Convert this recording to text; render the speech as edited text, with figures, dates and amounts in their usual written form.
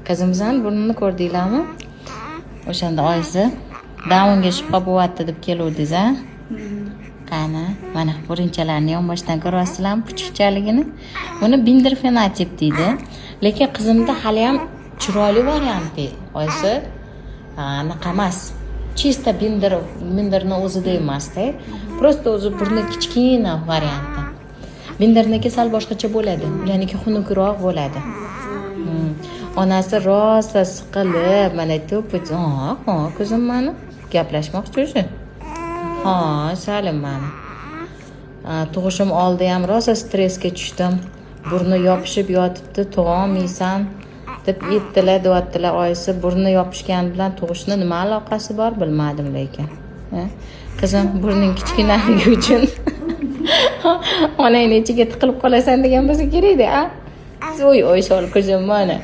qizimizning burnini ko'rdinglarmi? O'shanda oyisi Downga shubha bo'lyapti deb keluvdingiz, a? Qani, mana burunchalarni yonboshdan ko'ryapsizlarmi, puchuqchaligini? Buni binder fenotip deydi. Lekin qizimda hali ham chiroyli varianti. Oyisi anaqa emas. Chista binderni o'zida emas-da. Prosta o'zi burni kichkina varianti. Binderniki sal boshqacha bo'ladi. Ularniki xunukroq bo'ladi. Onasi rosa siqilib, mana to'pich, ko'zim mana gaplashmoqchi o'sha. Salim mana. Tug'ishim oldi ham rosa stressga tushdim. Burni yopishib yotibdi, tug'olmaysan deb deyaptilar oyisi. Burni yopishgan bilan tug'ishni nima aloqasi bor bilmadim lekin. Qizim, burning kichkinaligi uchun onangni ichiga tiqilib qolasan degan bo'lsa kerak-da, a? Oy, sol ko'zim mana.